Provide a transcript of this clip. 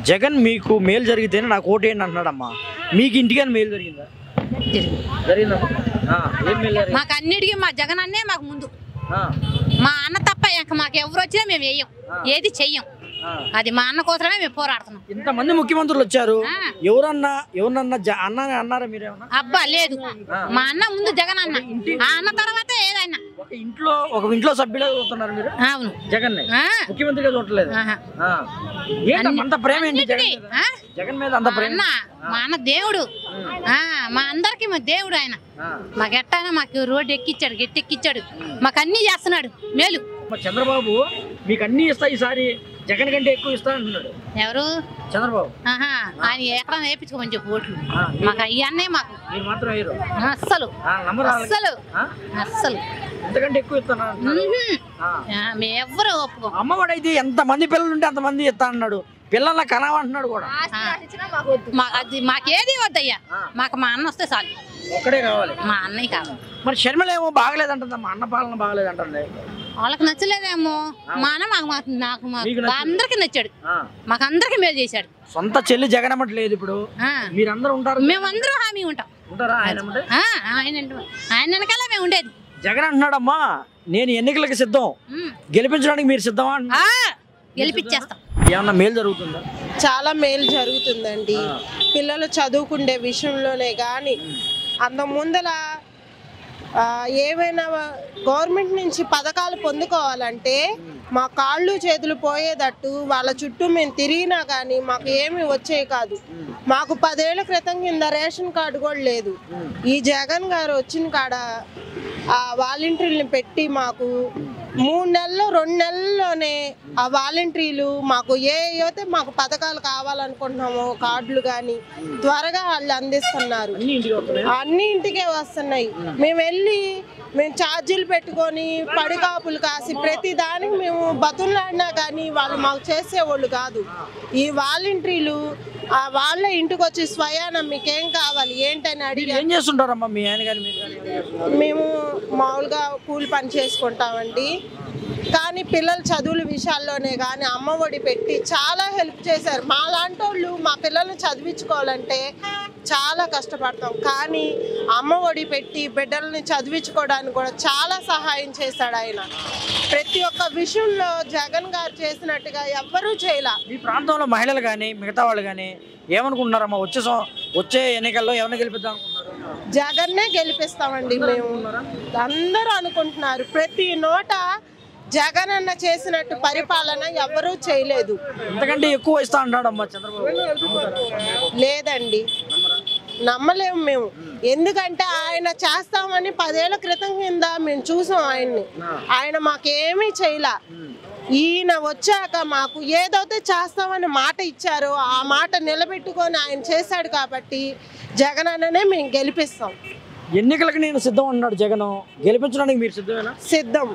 జగన్ మీకు మేలు జరిగితేనే నాకు ఓటేయండి అంటున్నాడమ్మా. మీకు ఇంటికని మేలు జరిగిందా? జరిగిందమ్మా. ఏం మేలు జరిగింది? మాకు అన్నిటికీ మా జగన్ అన్నే మాకు ముందు. మా అన్న తప్ప మాకు ఎవరు వచ్చినా మేము వేయం, ఏది చెయ్యం. అది మా అన్న కోసమే మేము పోరాడుతున్నాం. ఇంతమంది ముఖ్యమంత్రులు వచ్చారు, ఎవరన్నా అన్న అన్నారా మీరేమన్నా? అబ్బా లేదు, మా అన్న ముందు జగన్ అన్న, ఆ అన్న తర్వాత ఏదైనా. ఒక ఇంట్లో సభ్యులు చూస్తున్నారు మీరు? అవును, జగన్ ముఖ్యమంత్రిగా చూడలేదు. అంత ప్రేమ ఏంటి జగన్ మీద? అంత ప్రేమ. మా అన్న దేవుడు, మా అందరికి మా దేవుడు ఆయన. మాకు ఎట్టైనా మాకు రోడ్డు ఎక్కిచ్చాడు, గట్టెక్కిచ్చాడు, మాకు అన్ని చేస్తున్నాడు మేలు. చంద్రబాబు మీకు అన్ని ఇస్తా, ఈసారి జగన్ కంటే ఎక్కువ ఇస్తా అంటున్నాడు. ఎవరు? చంద్రబాబు. ఆయన ఎక్కడ వేయించుకోమని చెప్పు ఓట్లు. మాకు అయ్యన్నే, మాకు మాత్రం అస్సలు అస్సలు అస్సలు ఎంతకంటే ఎక్కువ ఇస్తాను. మేము ఎవ్వరు ఒప్పుకో. అమ్మఒడి అయితే ఎంత మంది పిల్లలు ఉంటే అంతమంది ఇస్తా అన్నాడు. పిల్లల కనవంటున్నాడు కూడా. మాకేది వద్దయ్యా, మాకు మా అన్న వస్తే చాలు. ఒక్కడే కావాలి, మా అన్నయ్య కావాలి. మరి షర్మిల ఏమో బాగలేదంటుందా, మా అన్న పాలన బాగలేదంటుంది. వాళ్ళకి నచ్చలేదేమో. మా అన్న నాకు అందరికి నచ్చాడు, మాకు అందరికి మేలు చేశాడు. సొంత చెల్లి జగన్ అమ్మట లేదు ఇప్పుడు. మీరందరూ ఉంటారు? మేమందరం హామీ ఉంటాం. ఉంటారా? ఆయన వెనకాల మేము ఉండేది. జగన్ అంటున్నాడమ్మా, నేను ఎన్నికలకు సిద్ధం, గెలిపించడానికి మీరు సిద్ధమా? గెలిపించేస్తాం. ఏమన్నా మేలు జరుగుతుందా? చాలా మేలు జరుగుతుందండి. పిల్లలు చదువుకునే విషయంలోనే కానీ అంత ముందల ఏమైనా గవర్నమెంట్ నుంచి పథకాలు పొందుకోవాలంటే మా కాళ్ళు చేతులు పోయేటట్టు వాళ్ళ చుట్టూ మేము తిరిగినా కానీ మాకు ఏమీ వచ్చేవి కాదు. మాకు 10 ఏళ్ల క్రితం కింద రేషన్ కార్డు కూడా లేదు. ఈ జగన్ గారు వచ్చిన కాడ ఆ వాలంటీర్లను పెట్టి మాకు 3 నెలలు 2 నెలల్లోనే ఆ వాలంటీర్లు మాకు అయితే మాకు పథకాలు కావాలనుకుంటున్నామో కార్డులు కానీ త్వరగా వాళ్ళు అందిస్తున్నారు. అన్ని ఇంటికే వస్తున్నాయి. మేము ఛార్జీలు పెట్టుకొని పడికాపులు కాసి ప్రతి దానికి మేము బతులాడినా కానీ వాళ్ళు మాకు చేసేవాళ్ళు కాదు. ఈ వాలంటీర్లు వాళ్ళే ఇంటికి వచ్చి స్వయాన మీకేం కావాలి ఏంటని అడిగి. ఏం చేస్తుంటారమ్మా మీ ఆయన గారు? మేము మామూలుగా కూలి పని చేసుకుంటామండి. కానీ పిల్లల చదువుల విషయాల్లోనే కానీ అమ్మఒడి పెట్టి చాలా హెల్ప్ చేశారు. మా లాంటి వాళ్ళు మా పిల్లల్ని చదివించుకోవాలంటే చాలా కష్టపడతాం, కానీ అమ్మఒడి పెట్టి బిడ్డల్ని చదివించుకోవడానికి కూడా చాలా సహాయం చేశాడు ఆయన. ప్రతి ఒక్క విషయంలో జగన్ గారు చేసినట్టుగా ఎవ్వరూ చేయలే. ఈ ప్రాంతంలో మహిళలు కానీ మిగతా వాళ్ళు కానీ ఏమనుకుంటున్నారమ్మా? వచ్చే ఎన్నికల్లో ఎవరిని గెలిపిద్దాం అనుకుంటున్నారు? జగన్నే గెలిపిస్తామండి మేము. అందరూ అనుకుంటున్నారు. ప్రతి నోట జగన్ అన్న చేసినట్టు పరిపాలన ఎవరూ చేయలేదు. అంతకంటే ఎక్కువ ఇస్తా అంటాడమ్మా చంద్రబాబు. లేదండి, నమ్మలేము మేము. ఎందుకంటే ఆయన చేస్తామని 10 ఏళ్ల క్రితం కింద మేము చూసాం ఆయన్ని. ఆయన మాకేమీ చేయలే. ఈయన వచ్చాక మాకు ఏదైతే చేస్తామని మాట ఇచ్చారో ఆ మాట నిలబెట్టుకొని ఆయన చేశాడు కాబట్టి జగన్ అన్ననే మేము గెలిపిస్తాం. ఎన్నికలకు నేను సిద్ధం అన్నాడు జగన్, గెలిపించడానికి మీరు సిద్ధమేనా? సిద్ధం.